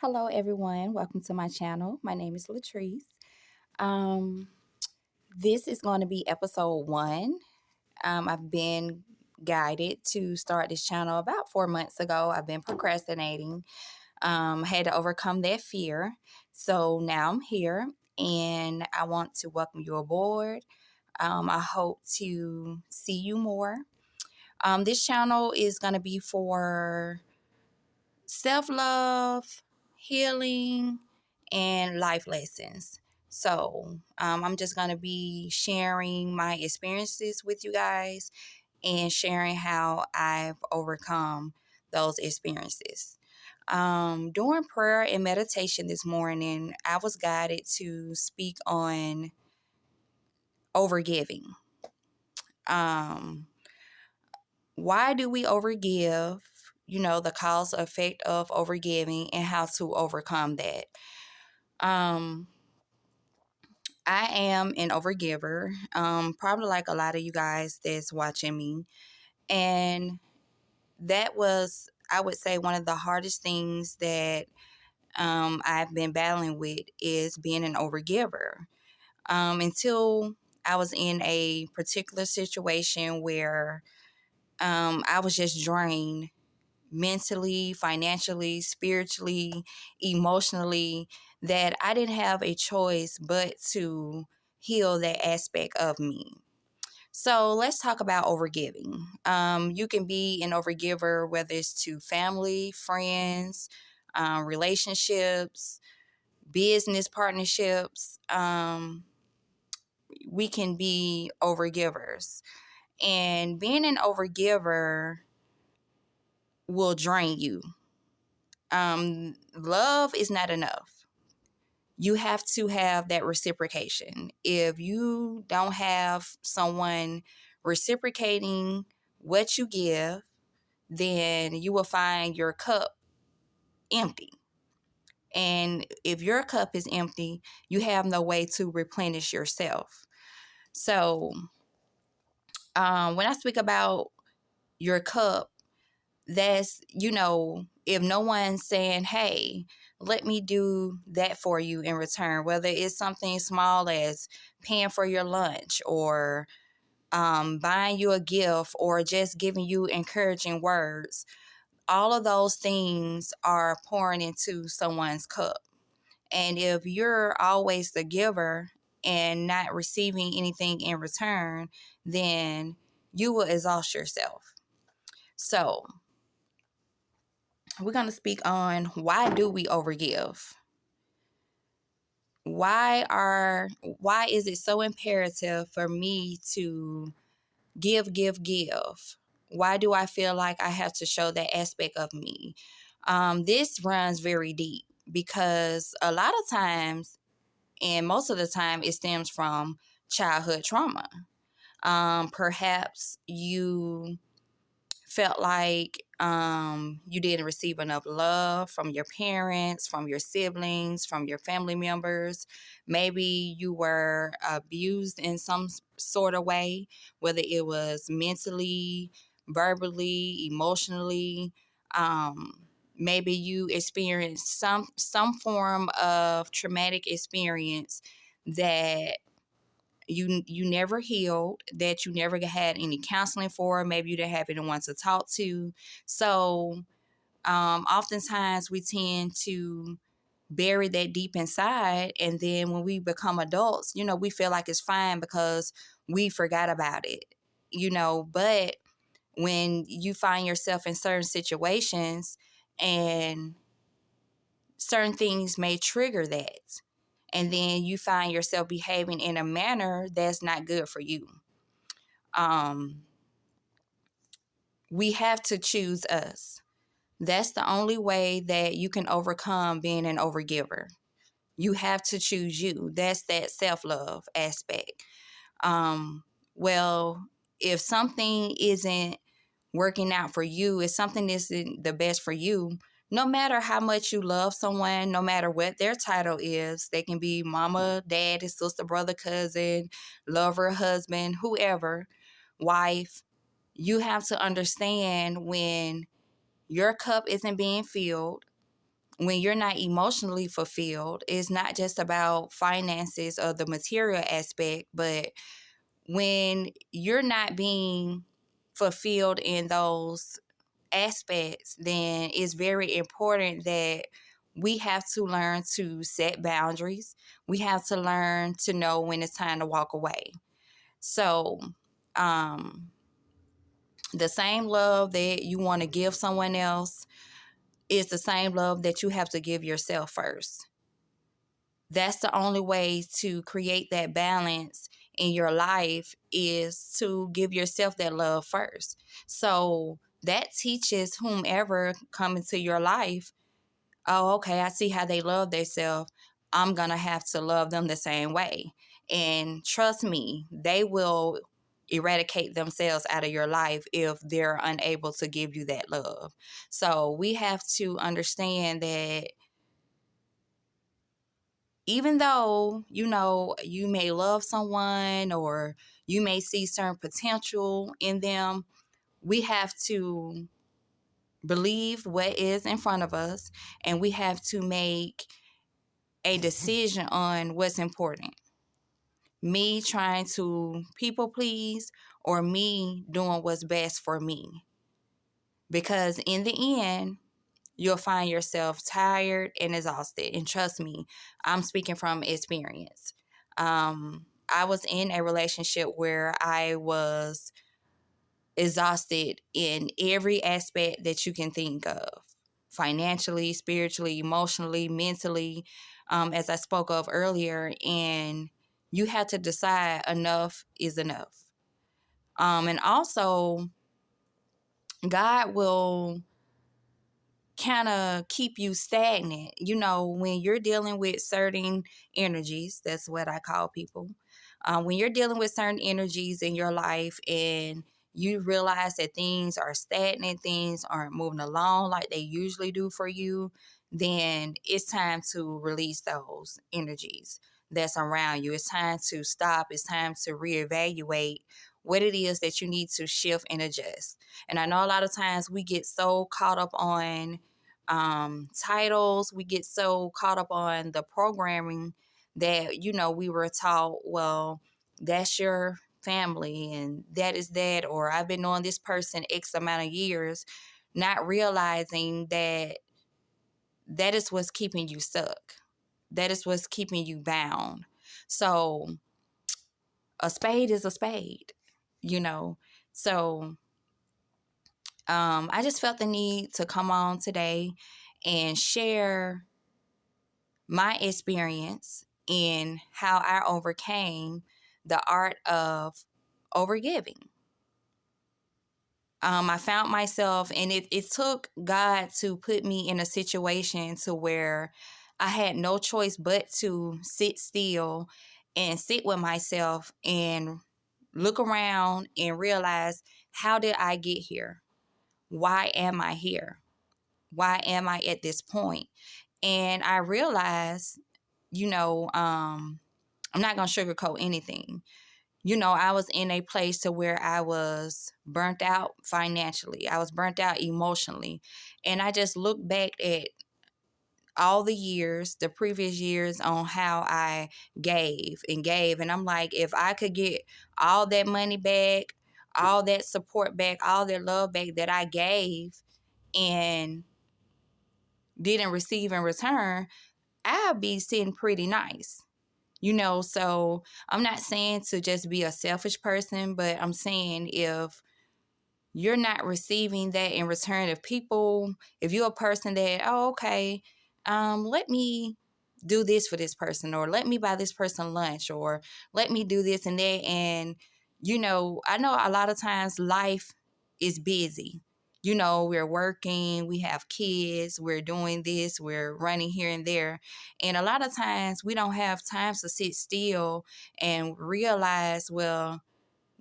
Hello, everyone. Welcome to my channel. My name is Latrice. Um, this is going to be episode 1. I've been guided to start this channel about 4 months ago. I've been procrastinating, had to overcome that fear. So now I'm here and I want to welcome you aboard. I hope to see you more. This channel is going to be for self-love, healing, and life lessons. So I'm just going to be sharing my experiences with you guys and sharing how I've overcome those experiences. During prayer and meditation this morning, I was guided to speak on overgiving. Um, why do we overgive? The cause effect of overgiving and how to overcome that. Um, I am an overgiver, probably like a lot of you guys that's watching me. And that was, I would say, one of the hardest things that I've been battling with is being an overgiver. Until I was in a particular situation where I was just drained mentally, financially, spiritually, emotionally, that I didn't have a choice but to heal that aspect of me. So let's talk about overgiving. You can be an overgiver, whether it's to family, friends, relationships, business partnerships. We can be overgivers. And being an overgiver will drain you. Love is not enough. You have to have that reciprocation. If you don't have someone reciprocating what you give, then you will find your cup empty. And if your cup is empty, you have no way to replenish yourself. So, when I speak about your cup, that's, if no one's saying, hey, let me do that for you in return, whether it's something small as paying for your lunch or buying you a gift or just giving you encouraging words, all of those things are pouring into someone's cup. And if you're always the giver and not receiving anything in return, then you will exhaust yourself. So, we're going to speak on why do we overgive? Why is it so imperative for me to give? Why do I feel like I have to show that aspect of me? This runs very deep because a lot of times, and most of the time, it stems from childhood trauma. Perhaps you felt like you didn't receive enough love from your parents, from your siblings, from your family members. Maybe you were abused in some sort of way, whether it was mentally, verbally, emotionally. Maybe you experienced some form of traumatic experience that you never healed, that you never had any counseling for. Maybe you didn't have anyone to talk to. So oftentimes we tend to bury that deep inside, and then when we become adults, we feel like it's fine because we forgot about it. But when you find yourself in certain situations and certain things may trigger that, and then you find yourself behaving in a manner that's not good for you. Um, we have to choose us. That's the only way that you can overcome being an overgiver. You have to choose you. That's that self-love aspect. Um, well, if something isn't working out for you, if something isn't the best for you, no matter how much you love someone, no matter what their title is, they can be mama, daddy, sister, brother, cousin, lover, husband, whoever, wife. You have to understand when your cup isn't being filled, when you're not emotionally fulfilled, it's not just about finances or the material aspect, but when you're not being fulfilled in those aspects, then it's very important that we have to learn to set boundaries. We have to learn to know when it's time to walk away. So, um, the same love that you want to give someone else is the same love that you have to give yourself first. That's the only way to create that balance in your life, is to give yourself that love first. So that teaches whomever come into your life, oh, okay, I see how they love themselves. I'm going to have to love them the same way. And trust me, they will eradicate themselves out of your life if they're unable to give you that love. So we have to understand that even though, you may love someone or you may see certain potential in them, we have to believe what is in front of us, and we have to make a decision on what's important. Me trying to people please, or me doing what's best for me. Because in the end, you'll find yourself tired and exhausted. And trust me, I'm speaking from experience. I was in a relationship where I was exhausted in every aspect that you can think of, financially, spiritually, emotionally, mentally, as I spoke of earlier. And you have to decide enough is enough. And also, God will kind of keep you stagnant. When you're dealing with certain energies, that's what I call people. When you're dealing with certain energies in your life and you realize that things are stagnant, things aren't moving along like they usually do for you, then it's time to release those energies that's around you. It's time to stop. It's time to reevaluate what it is that you need to shift and adjust. And I know a lot of times we get so caught up on titles, we get so caught up on the programming that, we were taught, well, that's your family and that is that, or I've been knowing this person X amount of years, not realizing that that is what's keeping you stuck. That is what's keeping you bound. So a spade is a spade, you know. So I just felt the need to come on today and share my experience in how I overcame the art of overgiving. I found myself, and it took God to put me in a situation to where I had no choice but to sit still and sit with myself and look around and realize, how did I get here? Why am I here? Why am I at this point? And I realized, I'm not going to sugarcoat anything. I was in a place to where I was burnt out financially. I was burnt out emotionally. And I just look back at all the years, the previous years, on how I gave and gave. And I'm like, if I could get all that money back, all that support back, all that love back that I gave and didn't receive in return, I'll be sitting pretty nice. So I'm not saying to just be a selfish person, but I'm saying if you're not receiving that in return, if you're a person that, oh, okay, let me do this for this person, or let me buy this person lunch, or let me do this and that. And, I know a lot of times life is busy. We're working, we have kids, we're doing this, we're running here and there. And a lot of times we don't have time to sit still and realize, well,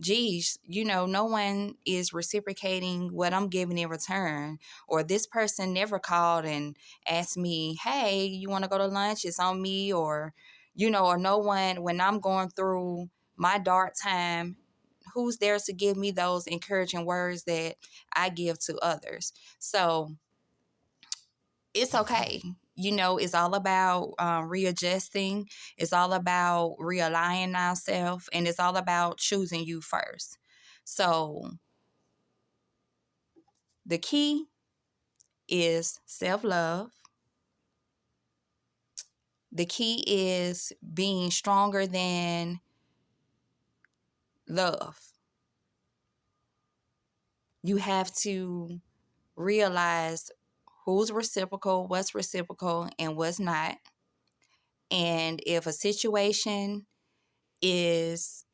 geez, no one is reciprocating what I'm giving in return. Or this person never called and asked me, hey, you want to go to lunch? It's on me. Or, or no one, when I'm going through my dark time, who's there to give me those encouraging words that I give to others? So it's okay. It's all about readjusting. It's all about realigning ourselves, and it's all about choosing you first. So the key is self-love. The key is being stronger than love. You have to realize who's reciprocal, what's reciprocal, and what's not. And if a situation is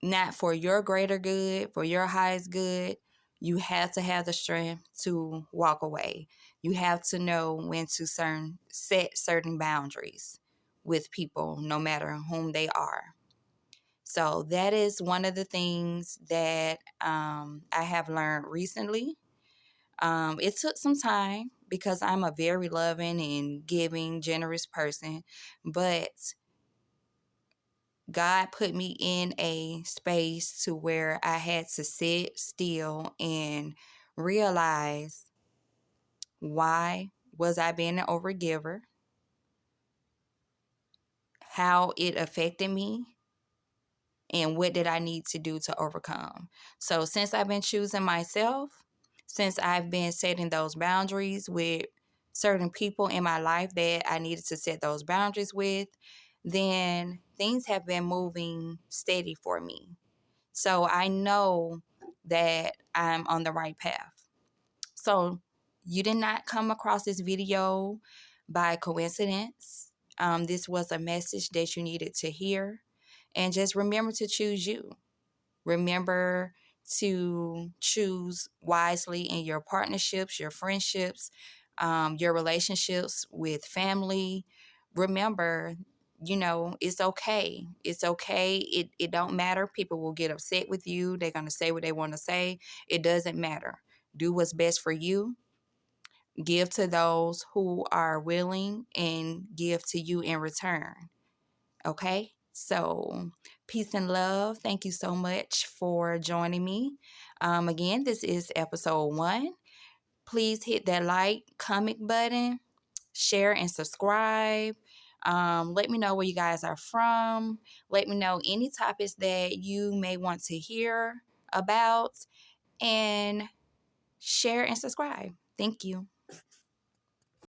not for your greater good, for your highest good, you have to have the strength to walk away. You have to know when to set certain boundaries with people, no matter whom they are. So that is one of the things that I have learned recently. It took some time because I'm a very loving and giving, generous person, but God put me in a space to where I had to sit still and realize, why was I being an overgiver, how it affected me, and what did I need to do to overcome. So since I've been choosing myself, since I've been setting those boundaries with certain people in my life that I needed to set those boundaries with, then things have been moving steady for me. So I know that I'm on the right path. So you did not come across this video by coincidence. This was a message that you needed to hear. And just remember to choose you. Remember to choose wisely in your partnerships, your friendships, your relationships with family. Remember, it's okay. It's okay. It don't matter. People will get upset with you. They're going to say what they want to say. It doesn't matter. Do what's best for you. Give to those who are willing, and give to you in return. Okay? So, peace and love. Thank you so much for joining me. Again, this is episode 1. Please hit that like, comment button, share, and subscribe. Let me know where you guys are from. Let me know any topics that you may want to hear about, and share and subscribe. Thank you.